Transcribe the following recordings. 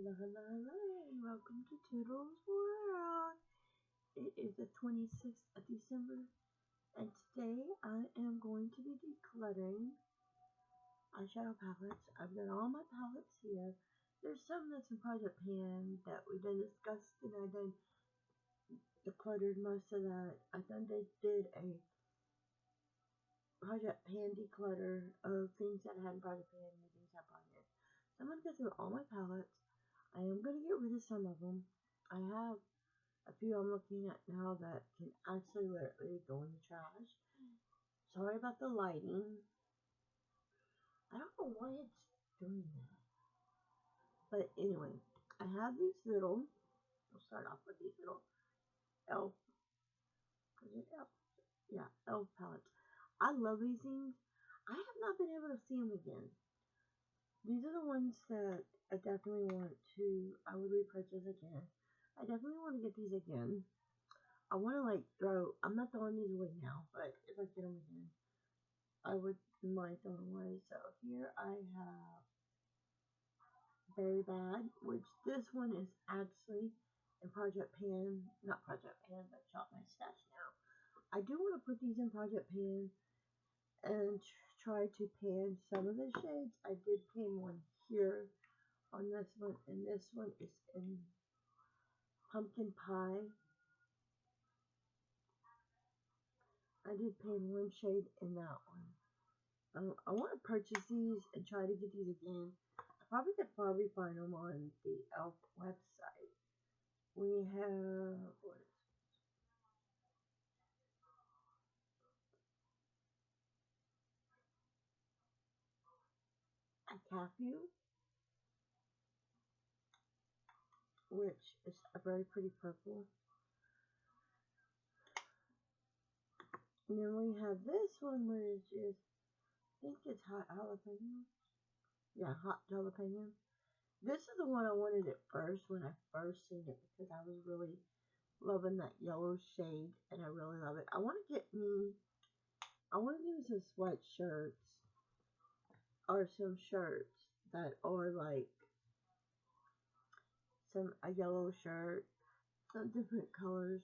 Hello, and welcome to Toodles World. It is the 26th of December, and today I am going to be decluttering eyeshadow palettes. I've got all my palettes here. There's some that's in Project Pan that we done discussed, and I done decluttered most of that. I did a Project Pan declutter of things that I had in Project Pan and things I brought in. So I'm going to go through all my palettes. I am going to get rid of some of them. I have a few I'm looking at now that can actually literally go in the trash. Sorry about the lighting. I don't know why it's doing that. But anyway, I have these little, we'll start off with these little elf, is it elf? Yeah, elf palettes. I love these things. I have not been able to see them again. These are the ones that I would repurchase again. I definitely want to get these again. I want to I'm not throwing these away now, but if I get them again, I would mind throwing away. So here I have Very Bad, which this one is actually in Project Pan, not Project Pan, but Shop My Stash now. I do want to put these in Project Pan and try to pan some of the shades. I did pan one here on this one, and this one is in Pumpkin Pie. I did pan one shade in that one. I want to purchase these and try to get these again. I could find them on the ELF website. We have, what is a Cafu, which is a very pretty purple. And then we have this one, which is, I think it's hot jalapeno. Yeah, hot jalapeno. This is the one I wanted at first when I first seen it because I was really loving that yellow shade and I really love it. I want to get me some sweatshirts or some shirts that are like a yellow shirt, some different colors.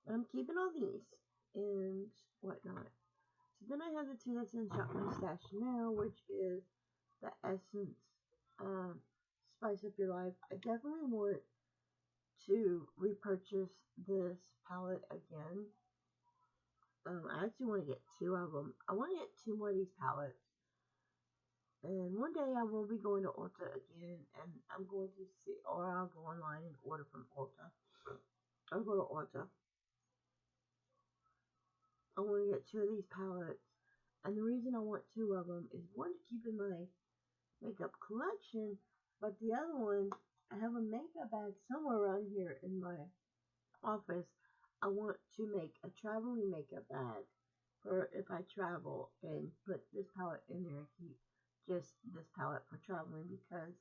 But I'm keeping all these and whatnot. So then I have the two that's in Shop My Stash now, which is the Essence Spice Up Your Life. I definitely want to repurchase this palette again. I actually want to get two of them. I want to get two more of these palettes. And one day I will be going to Ulta again, and I'm going to see, or I'll go online and order from Ulta. I'll go to Ulta. I want to get two of these palettes, and the reason I want two of them is one to keep in my makeup collection, but the other one, I have a makeup bag somewhere around here in my office. I want to make a traveling makeup bag for if I travel and put this palette in there and keep just this palette for traveling because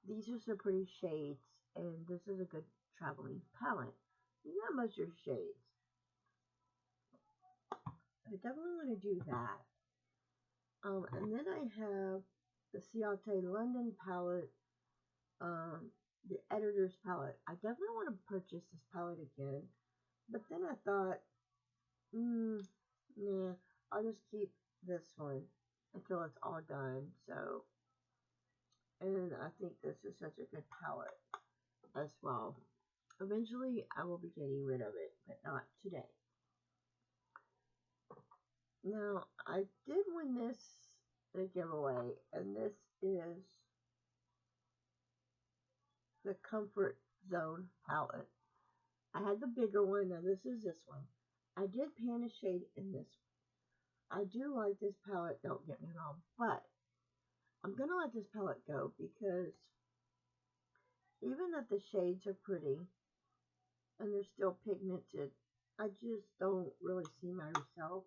these are some pretty shades and this is a good traveling palette. Not much your shades. I definitely want to do that. And then I have the Ciate London palette, the editor's palette. I definitely want to purchase this palette again, but then I thought, nah, I'll just keep this one until it's all done. So, and I think this is such a good palette as well. Eventually, I will be getting rid of it, but not today. Now, I did win this in a giveaway, and this is the Comfort Zone palette. I had the bigger one, now this is this one. I did pan a shade in this one. I do like this palette, don't get me wrong, but I'm going to let this palette go because even if the shades are pretty and they're still pigmented, I just don't really see myself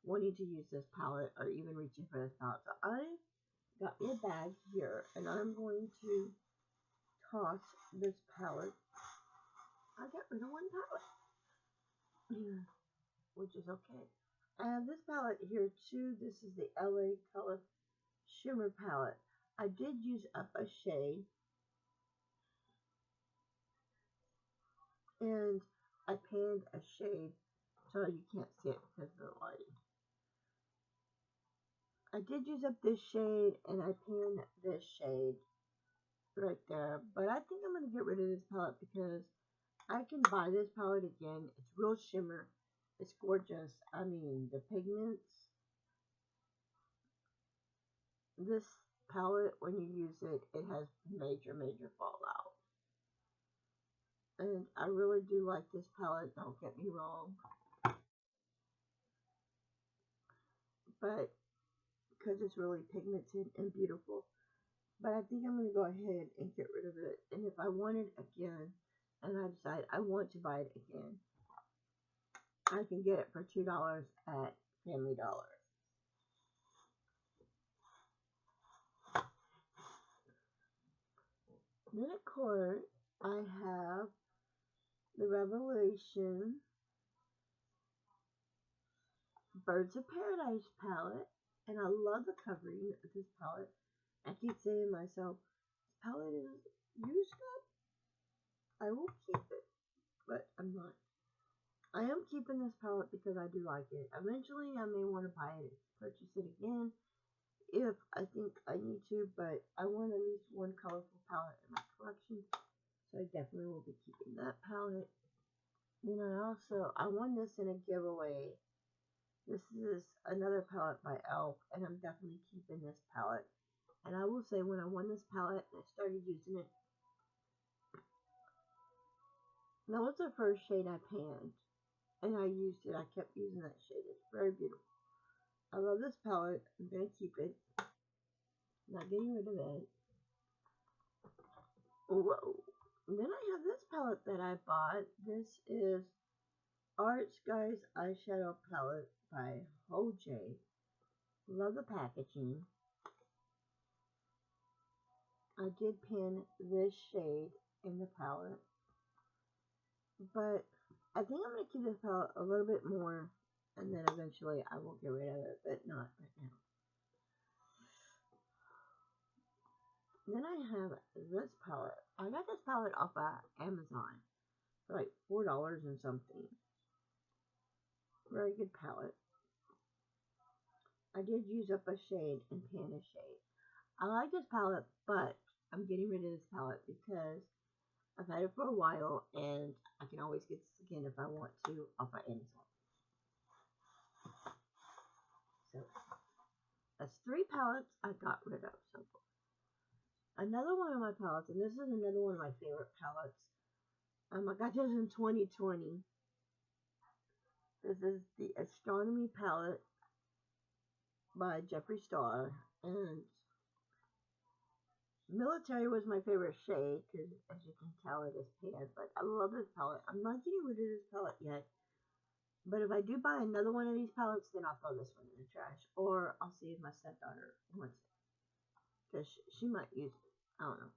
wanting to use this palette or even reaching for this palette. So I got me a bag here and I'm going to toss this palette. I got rid of one palette, yeah, which is okay. I have this palette here too. This is the LA Color Shimmer palette. I did use up a shade, and I panned a shade so you can't see it because of the light. I did use up this shade, and I panned this shade right there, but I think I'm going to get rid of this palette because I can buy this palette again. It's real shimmer. It's gorgeous. I mean, the pigments. This palette, when you use it, it has major, major fallout. And I really do like this palette, don't get me wrong. But, because it's really pigmented and beautiful. But I think I'm going to go ahead and get rid of it. And if I want it again, and I decide I want to buy it again, I can get it for $2 at Family Dollar. Then, of course, I have the Revelation Birds of Paradise palette. And I love the covering of this palette. I keep saying to myself, this palette is used up. I will keep it, but I'm not. I am keeping this palette because I do like it. Eventually, I may want to buy it, purchase it again, if I think I need to, but I want at least one colorful palette in my collection, so I definitely will be keeping that palette. Then I won this in a giveaway. This is another palette by e.l.f., and I'm definitely keeping this palette. And I will say, when I won this palette and I started using it, that was the first shade I panned, and I used it. I kept using that shade. It's very beautiful. I love this palette. I'm going to keep it. Not getting rid of it. Whoa. And then I have this palette that I bought. This is Art Skies Eyeshadow Palette by J. Love the packaging. I did pin this shade in the palette, but I think I'm going to keep this palette a little bit more, and then eventually I will get rid of it, but not right now. Then I have this palette. I got this palette off of Amazon for like $4 and something. Very good palette. I did use up a shade and pan a shade. I like this palette, but I'm getting rid of this palette because I've had it for a while, and I can always get this again if I want to off of Amazon. So that's 3 palettes I got rid of so far. Another one of my palettes, and this is another one of my favorite palettes. I got this in 2020. This is the Astronomy palette by Jeffree Star, and Military was my favorite shade because, as you can tell, it is panned. But I love this palette. I'm not getting rid of this palette yet. But if I do buy another one of these palettes, then I'll throw this one in the trash. Or I'll see if my stepdaughter wants it. Because she might use it. I don't know.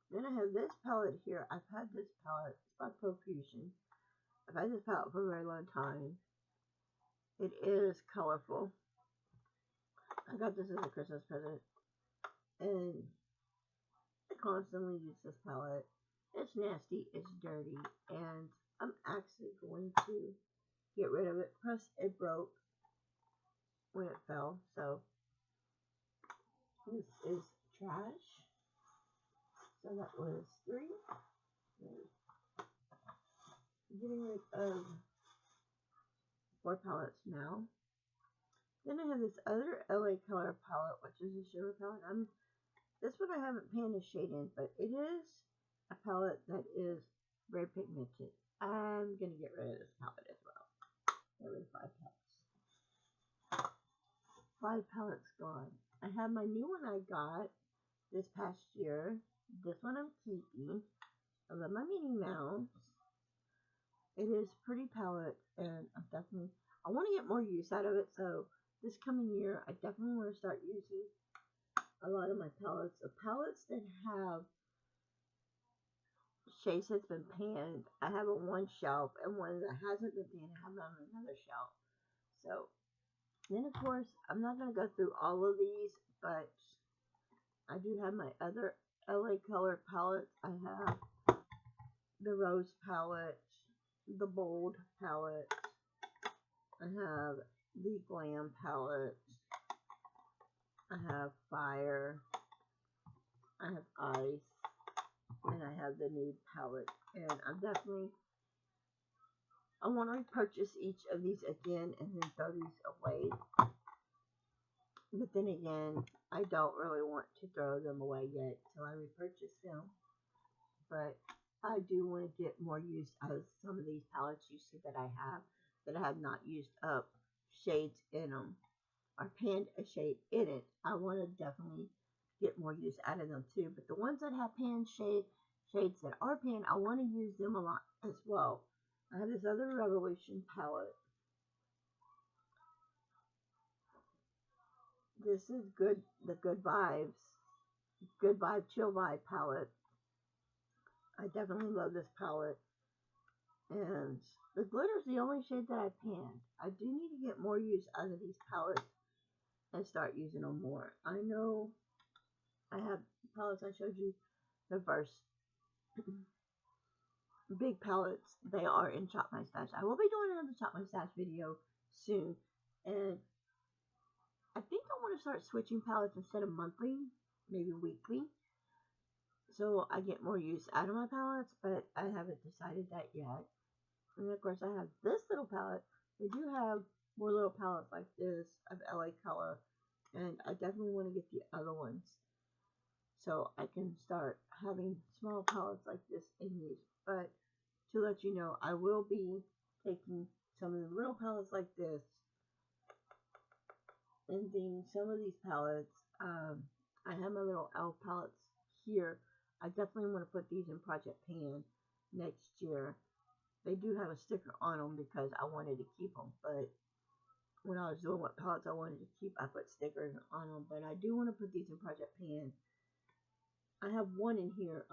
Then I have this palette here. I've had this palette. It's by Profusion. I've had this palette for a very long time. It is colorful. I got this as a Christmas present. And I constantly use this palette. It's nasty, it's dirty, and I'm actually going to get rid of it. Plus, it broke when it fell, so this is trash. So that was 3. Getting rid of 4 palettes now. Then I have this other LA Color palette, which is a shimmer palette. This one I haven't panned a shade in, but it is a palette that is very pigmented. I'm going to get rid of this palette as well. There was 5 palettes. 5 palettes gone. I have my new one I got this past year. This one I'm keeping. I love my Minnie Mouse. It is a pretty palette, and I want to get more use out of it, so this coming year, I definitely want to start using a lot of my palettes. The palettes that have shades that's been panned, I have on one shelf, and one that hasn't been panned, I have on another shelf. So, then of course, I'm not going to go through all of these, but I do have my other LA Color palettes. I have the Rose palette, the Bold palette. I have the Glam palette. I have Fire. I have Ice. And I have the Nude palette. And I want to repurchase each of these again and then throw these away. But then again, I don't really want to throw them away yet till I repurchase them. But I do want to get more use out of some of these palettes you see that I have not used up shades in them or panned a shade in it. I want to definitely get more use out of them too. But the ones that have panned shades that are panned, I want to use them a lot as well. I have this other Revolution palette. This is the Good Vibes, Good Vibe, Chill Vibe palette. I definitely love this palette. And the glitter is the only shade that I panned. I do need to get more use out of these palettes and start using them more. I know I have palettes I showed you the first big palettes. They are in Shop My Stash. I will be doing another Shop My Stash video soon. And I think I want to start switching palettes instead of monthly, maybe weekly. So I get more use out of my palettes, but I haven't decided that yet. And of course I have this little palette. They do have more little palettes like this of LA Color. And I definitely want to get the other ones. So I can start having small palettes like this in use. But to let you know, I will be taking some of the little palettes like this and then some of these palettes. I have my little elf palettes here. I definitely want to put these in Project Pan next year. They do have a sticker on them because I wanted to keep them, but when I was doing what palettes I wanted to keep, I put stickers on them. But I do want to put these in Project Pan. I have one in here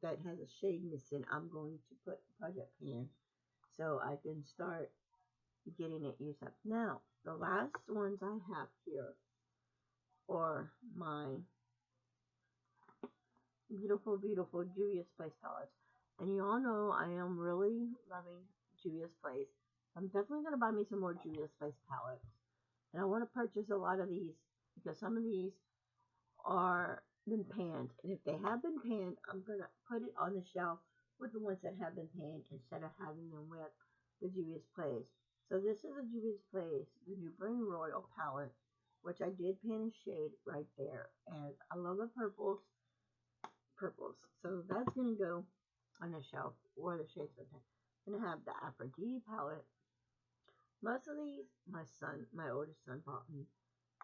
that has a shade missing. I'm going to put Project Pan so I can start getting it used up. Now, the last ones I have here are my beautiful, beautiful Juvia's Place palettes. And you all know I am really loving Juvia's Place. I'm definitely going to buy me some more Juvia's Place palettes. And I want to purchase a lot of these because some of these are been panned. And if they have been panned, I'm going to put it on the shelf with the ones that have been panned instead of having them with the Juvia's Place. So this is a Juvia's Place, the New Brain Royal palette, which I did pan a shade right there. And I love the purples. So that's going to go on the shelf where the shades are. I'm going to have the Aphrodite palette. Most of these, my oldest son bought me.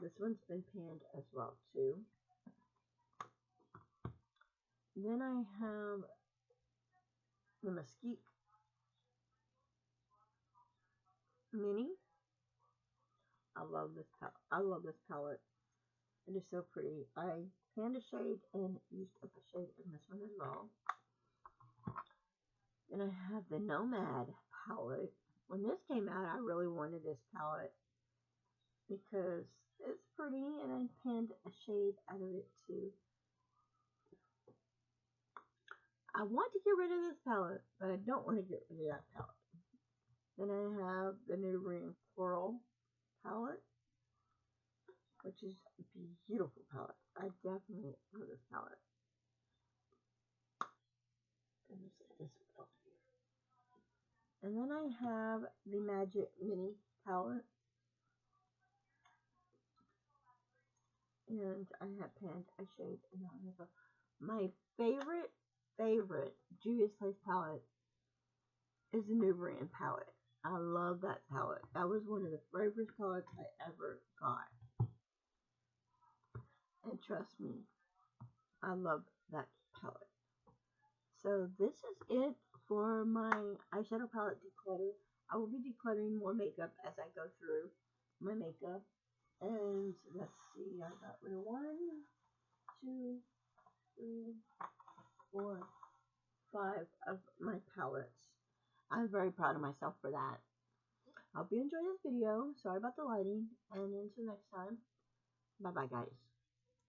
This one's been panned as well too. Then I have the Mesquite Mini. I love this palette. It is so pretty. I panned a shade and used up a shade in this one as well. Then I have the Nomad palette. When this came out, I really wanted this palette because it's pretty, and I panned a shade out of it too. I want to get rid of this palette, but I don't want to get rid of that palette. Then I have the New Ring Coral palette, which is a beautiful palette. I definitely love this palette. And this one over here. And then I have the Magic Mini palette. And I have panned a shade. And I have my favorite Juvia's Place palette is the New Brand palette. I love that palette. That was one of the very first palettes I ever got. And trust me, I love that palette. So this is it for my eyeshadow palette declutter. I will be decluttering more makeup as I go through my makeup. And let's see, I got rid of 1, 2, 3, 4, 5 of my palettes. I'm very proud of myself for that. I hope you enjoyed this video. Sorry about the lighting. And until next time, bye bye guys.